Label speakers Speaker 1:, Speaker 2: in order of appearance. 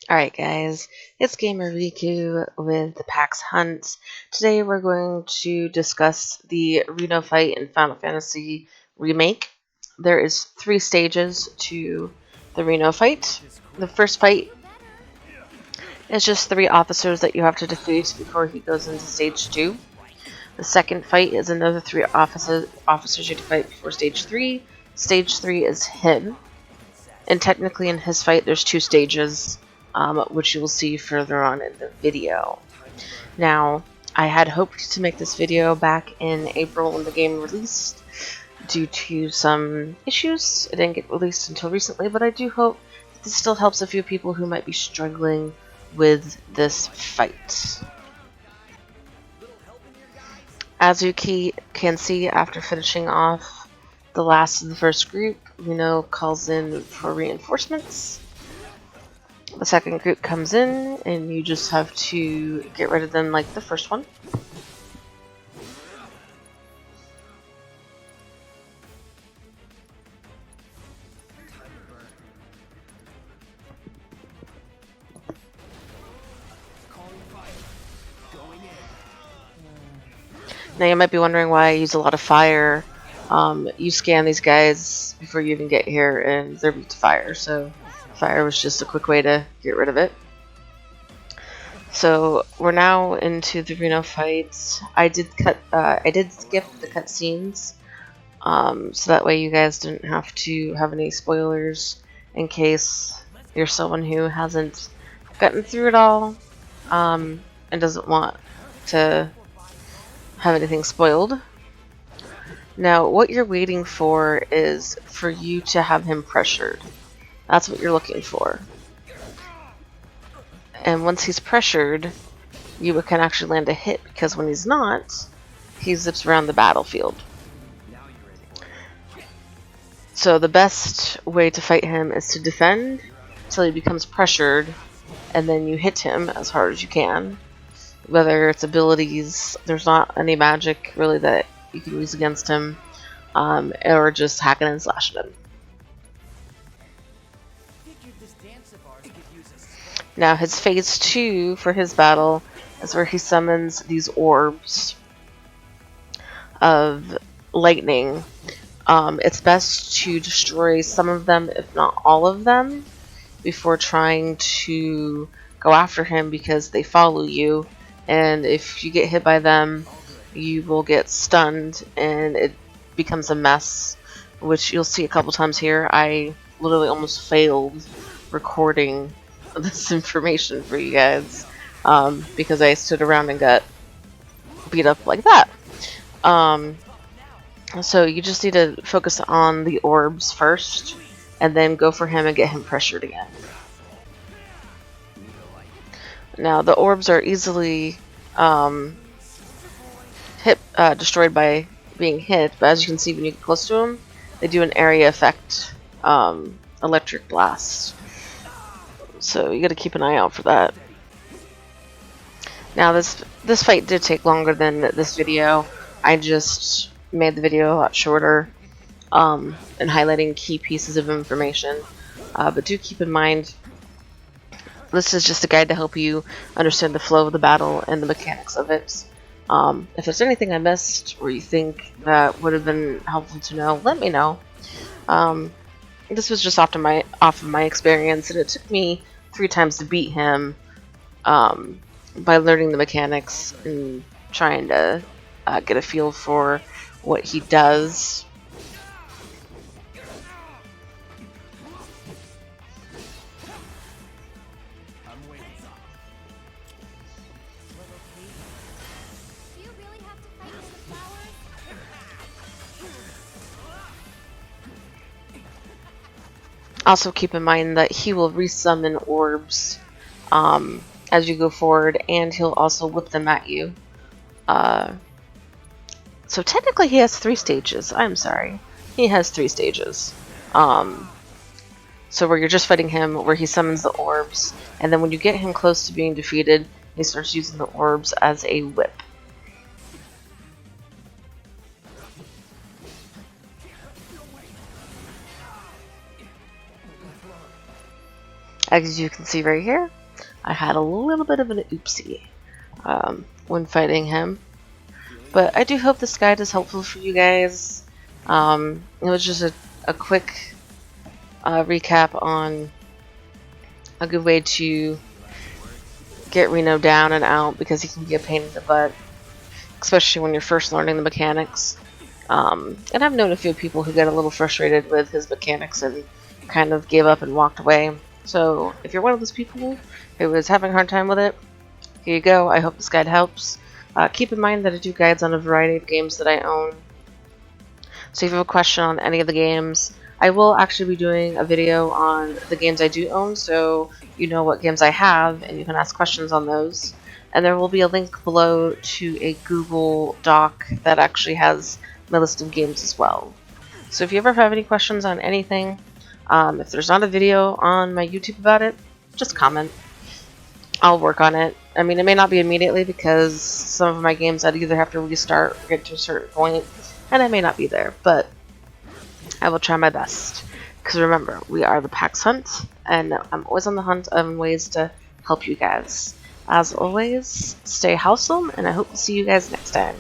Speaker 1: Alright guys, it's Gamer Riku with the PAX Hunt. Today we're going to discuss the Reno Fight in Final Fantasy Remake. There is 3 stages to the Reno Fight. The first fight is just 3 officers that you have to defeat before he goes into stage 2. The second fight is another 3 officers you have to fight before stage 3. Stage 3 is him. And technically in his fight there's 2 stages. Which you will see further on in the video. Now, I had hoped to make this video back in April when the game released. Due to some issues, it didn't get released until recently, but I do hope that this still helps a few people who might be struggling with this fight. As you can see, after finishing off the last of the first group, Reno calls in for reinforcements. The second group comes in, and you just have to get rid of them like the first one. Now you might be wondering why I use a lot of fire. You scan these guys before you even get here, and they're weak to fire, so fire was just a quick way to get rid of it. So we're now into the Reno fights. I did skip the cutscenes, so that way you guys didn't have to have any spoilers in case you're someone who hasn't gotten through it all, and doesn't want to have anything spoiled. Now, what you're waiting for is for you to have him pressured. That's what you're looking for. And once he's pressured, you can actually land a hit, because when he's not, he zips around the battlefield. So the best way to fight him is to defend until he becomes pressured, and then you hit him as hard as you can. Whether it's abilities, there's not any magic really that you can use against him, or just hacking and slashing him. Now his phase 2 for his battle is where he summons these orbs of lightning. It's best to destroy some of them, if not all of them, before trying to go after him, because they follow you, and if you get hit by them, you will get stunned and it becomes a mess, which you'll see a couple times here. I literally almost failed recording this information for you guys, because I stood around and got beat up like that. So you just need to focus on the orbs first, and then go for him and get him pressured again. Now the orbs are easily destroyed by being hit, but as you can see when you get close to them, they do an area effect electric blast. So you got to keep an eye out for that. Now this fight did take longer than this video. I just made the video a lot shorter, and highlighting key pieces of information. But do keep in mind, this is just a guide to help you understand the flow of the battle and the mechanics of it. If there's anything I missed or you think that would have been helpful to know, let me know. This was just off of my experience, and it took me 3 times to beat him, by learning the mechanics and trying to get a feel for what he does. Also keep in mind that he will resummon orbs as you go forward, and he'll also whip them at you. So technically he has 3 stages. I'm sorry. He has 3 stages. So where you're just fighting him, where he summons the orbs, and then when you get him close to being defeated, he starts using the orbs as a whip. As you can see right here, I had a little bit of an oopsie when fighting him. But I do hope this guide is helpful for you guys. It was just a quick recap on a good way to get Reno down and out, because he can be a pain in the butt, especially when you're first learning the mechanics. And I've known a few people who get a little frustrated with his mechanics and kind of gave up and walked away. So if you're one of those people who is having a hard time with it, here you go. I hope this guide helps. Keep in mind that I do guides on a variety of games that I own. So if you have a question on any of the games, I will actually be doing a video on the games I do own, so you know what games I have and you can ask questions on those. And there will be a link below to a Google Doc that actually has my list of games as well. So if you ever have any questions on anything, if there's not a video on my YouTube about it, just comment. I'll work on it. I mean, it may not be immediately because some of my games I'd either have to restart or get to a certain point, and I may not be there, but I will try my best. Because remember, we are the PAX Hunt, and I'm always on the hunt of ways to help you guys. As always, stay wholesome, and I hope to see you guys next time.